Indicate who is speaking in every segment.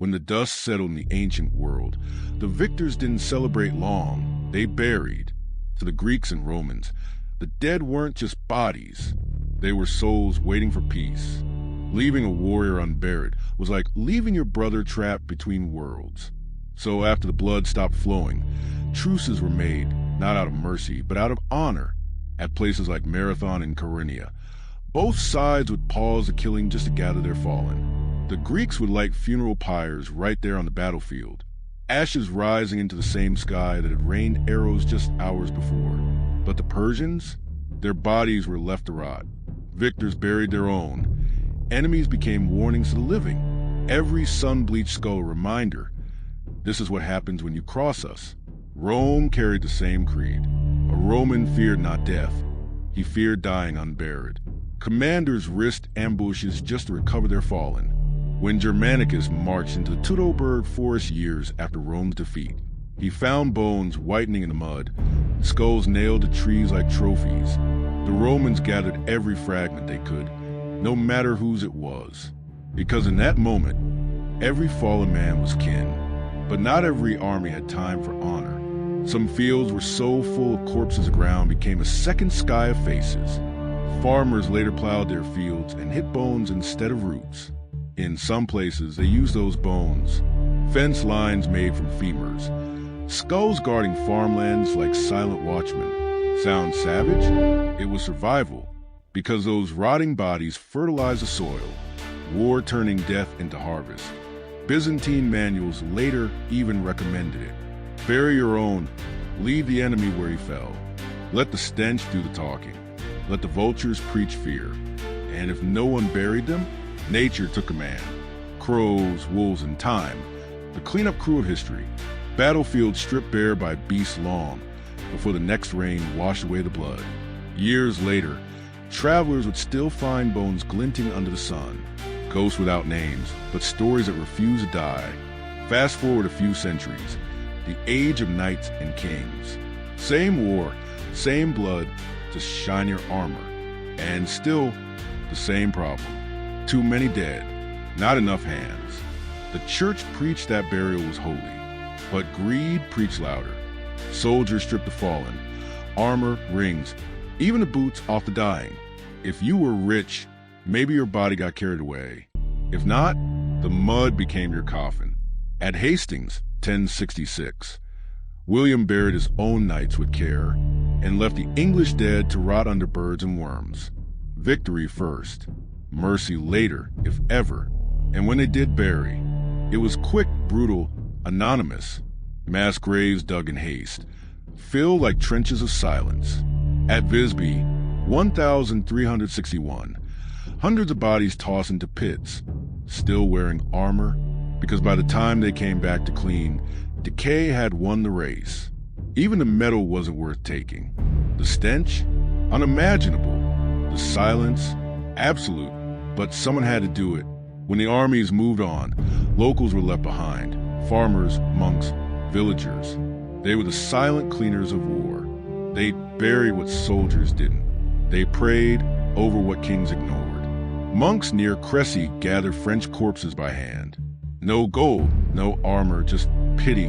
Speaker 1: When the dust settled in the ancient world, the victors didn't celebrate long. They buried. To the Greeks and Romans, the dead weren't just bodies. They were souls waiting for peace. Leaving a warrior unburied was like leaving your brother trapped between worlds. So after the blood stopped flowing, truces were made, not out of mercy, but out of honor, at places like Marathon and Corinthia. Both sides would pause the killing just to gather their fallen. The Greeks would light funeral pyres right there on the battlefield, ashes rising into the same sky that had rained arrows just hours before. But the Persians, their bodies were left to rot. Victors buried their own. Enemies became warnings to the living. Every sun-bleached skull a reminder. This is what happens when you cross us. Rome carried the same creed. A Roman feared not death. He feared dying unburied. Commanders risked ambushes just to recover their fallen. When Germanicus marched into the Teutoburg forest years after Rome's defeat, he found bones whitening in the mud, skulls nailed to trees like trophies. The Romans gathered every fragment they could, no matter whose it was, because in that moment, every fallen man was kin. But not every army had time for honor. Some fields were so full of corpses the ground became a second sky of faces. Farmers later plowed their fields and hit bones instead of roots. In some places, they used those bones, fence lines made from femurs, skulls guarding farmlands like silent watchmen. Sound savage? It was survival, because those rotting bodies fertilized the soil, war turning death into harvest. Byzantine manuals later even recommended it. Bury your own, leave the enemy where he fell. Let the stench do the talking. Let the vultures preach fear. And if no one buried them, nature took command. Crows, wolves, and time, the cleanup crew of history. Battlefields stripped bare by beasts long, before the next rain washed away the blood. Years later, travelers would still find bones glinting under the sun. Ghosts without names, but stories that refuse to die. Fast forward a few centuries, the age of knights and kings. Same war, same blood, just shinier armor. And still, the same problem. Too many dead, not enough hands. The church preached that burial was holy, but greed preached louder. Soldiers stripped the fallen, armor, rings, even the boots off the dying. If you were rich, maybe your body got carried away. If not, the mud became your coffin. At Hastings, 1066, William buried his own knights with care and left the English dead to rot under birds and worms. Victory first, mercy later, if ever. And when they did bury, it was quick, brutal, anonymous. Mass graves dug in haste, filled like trenches of silence. At Visby, 1361, hundreds of bodies tossed into pits, still wearing armor, because by the time they came back to clean, decay had won the race. Even the metal wasn't worth taking. The stench? Unimaginable. The silence? Absolute. But someone had to do it. When the armies moved on, locals were left behind. Farmers, monks, villagers. They were the silent cleaners of war. They buried what soldiers didn't. They prayed over what kings ignored. Monks near Cressy gathered French corpses by hand. No gold, no armor, just pity.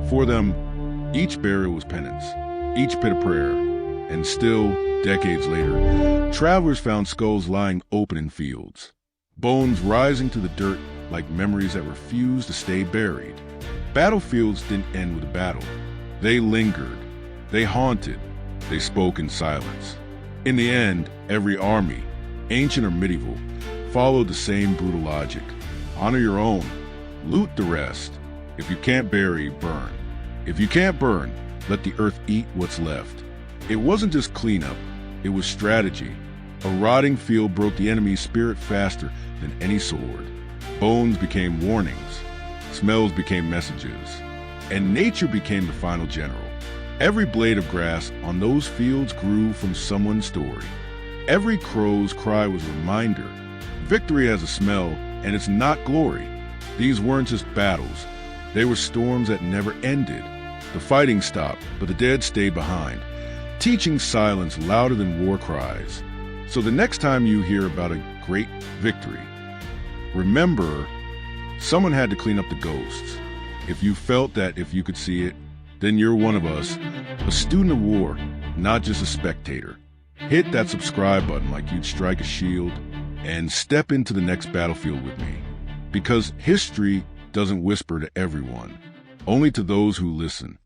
Speaker 1: For them, each burial was penance, each pit a prayer. And still, decades later, travelers found skulls lying open in fields, bones rising to the dirt like memories that refused to stay buried. Battlefields didn't end with a battle. They lingered, they haunted, they spoke in silence. In the end, every army, ancient or medieval, followed the same brutal logic. Honor your own, loot the rest. If you can't bury, burn. If you can't burn, let the earth eat what's left. It wasn't just cleanup, it was strategy. A rotting field broke the enemy's spirit faster than any sword. Bones became warnings, smells became messages, and nature became the final general. Every blade of grass on those fields grew from someone's story. Every crow's cry was a reminder. Victory has a smell, and it's not glory. These weren't just battles. They were storms that never ended. The fighting stopped, but the dead stayed behind, teaching silence louder than war cries. So the next time you hear about a great victory, remember, Someone had to clean up the ghosts. If you felt that if you could see it, then you're one of us, a student of war, not just a spectator. Hit that subscribe button like you'd strike a shield, and step into the next battlefield with me. Because history doesn't whisper to everyone, only to those who listen.